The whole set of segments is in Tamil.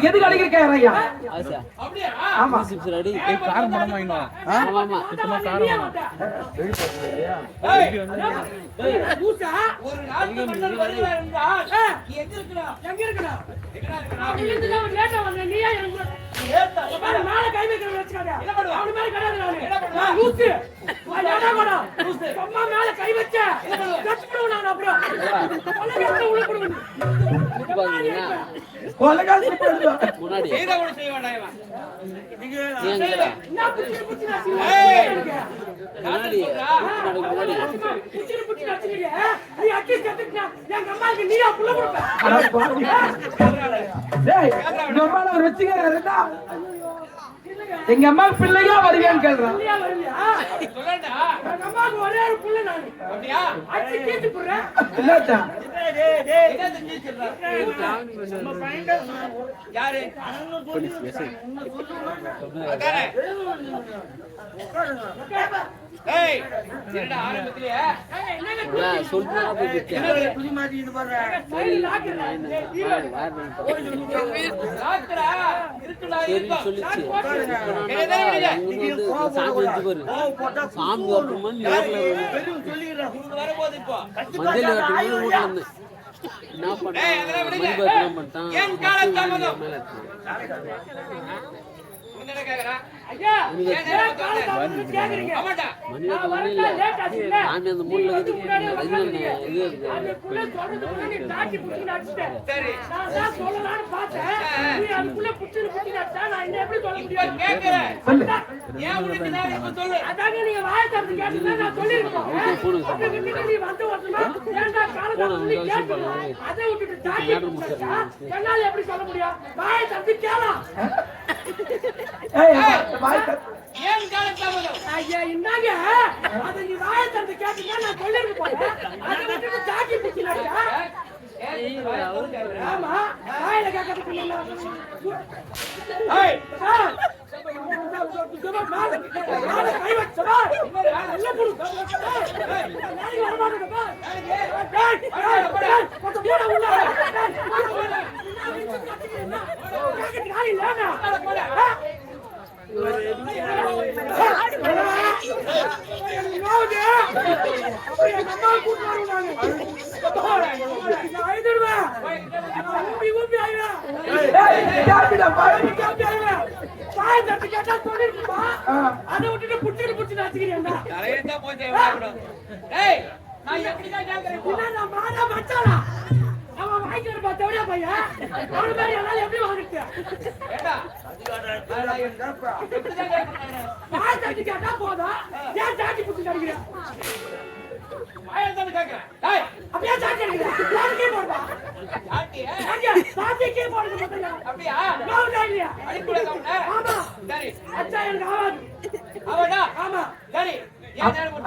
எதுக்கு அடிக்கிறீங்க? எங்க அம்மா பிள்ளையா வருவியான்னு கேள்றான். ஒரே ஒரு புள்ள நானு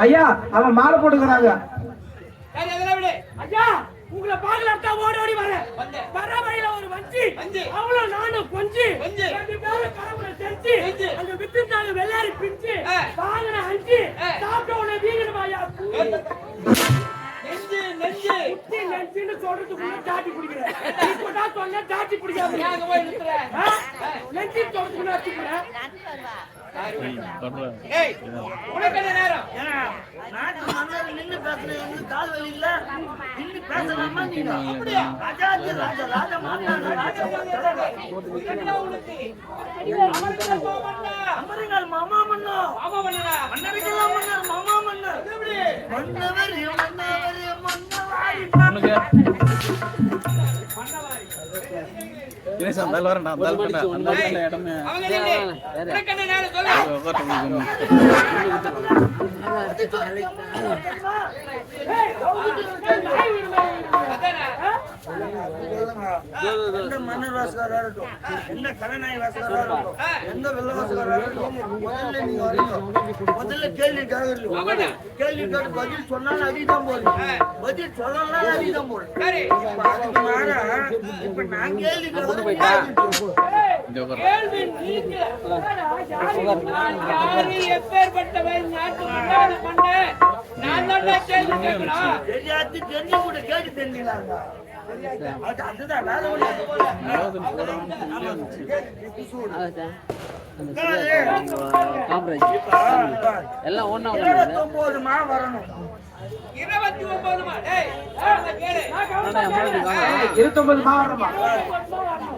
ஐயா அவன் மாலை போட்டுக்கிறாங்க. ஐயா உங்களை பாக்கலட்டா ஓடி ஓடி வர வழியில ஒரு வஞ்சி அவ்வளவு நானும் கொஞ்சி ரெண்டு பேரும் கடவுளை செஞ்சு அந்த விட்டு வெள்ளாரி பிஞ்சு வாங்கின அஞ்சு சாப்பிட்ட உடனே வீங்கணுமாயா நெஞ்சு நெஞ்சு நெஞ்சுன்னு சொல்றதுக்குள்ள தாட்டி பிடிக்கிறேன். இப்ப சொன்ன தாட்டி பிடிக்காது நெஞ்சு சொல்றதுக்குள்ள வச்சுக்கிறேன். நின்று பேசுறேன் கால் வலி இல்ல நின்று பேசலாமா நீங்க அப்படியா ராஜாஜி ராஜா ராஜா அமரங்கள் மாமா மன்னா மன்னர்கள் மன்னர் மாமா மன்னர் மன்னவர் மன்னவர் மன்னவாரி மன்னர் வாசகரா இருக்கட்டும், எந்த கலைநாயகி வாசகரா இருக்கட்டும், எந்த வெள்ள வாசகரா இருக்கட்டும், முதல்ல நீங்க வரீங்க. முதல்ல கேள்வி கேட்கறது, கேள்வி கேட்டு பதில் சொன்னாலும் அதிகம் போடுங்க, பதில் சொல்லலாம் அதிகம் போடுங்க. இப்ப அதுக்கு மாறா இப்ப நான் கேள்வி தெரிஞ்சு கூட கேட்டு தெரிஞ்சுக்கலாங்க. அதுதான் எல்லாம் ஒண்ணா 29 மா வரணும். 29 மா. டேய் 29 மா வரணுமா?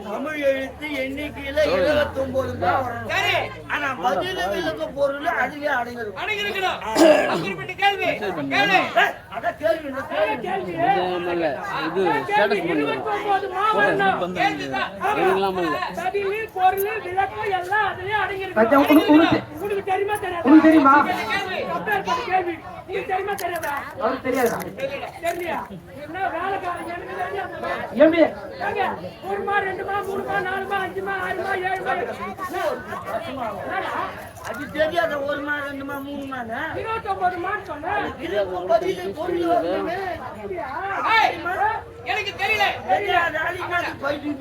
தமிழ் எழுத்து எண்ணிக்கையில 29 மா வரணும். சரி. ஆனா பதில விளக்க பொருள் அதுவே அடங்கிருக்கணும். குறிப்பிட்ட கேள்வி கேளு. அத கேள்வி இது ஸ்டேட்டஸ் பண்ணுங்க. கேள்விதான். பதில் பொருள் விளக்கம் எல்லாம் அதுலயே அடங்கிருக்கு. உங்களுக்கு தெரியுமா தெரியுமா? கேள்வி நீ தெரியுமா தெரியாதா? அவருக்கு தெரியாதா? தெரியலையா? என்ன வேலைக்காரங்க எனக்கு தெரியாது. ஏங்க 1 மா 2 மா 3 மா 4 மா 5 மா 6 மா 7 மா அது தெரியாத 1 மா 2 மா 3 மானா 29 மா சொன்னேன். எனக்கு தெரியல. தெரியாத ஆளி மாதிரி பைத்தி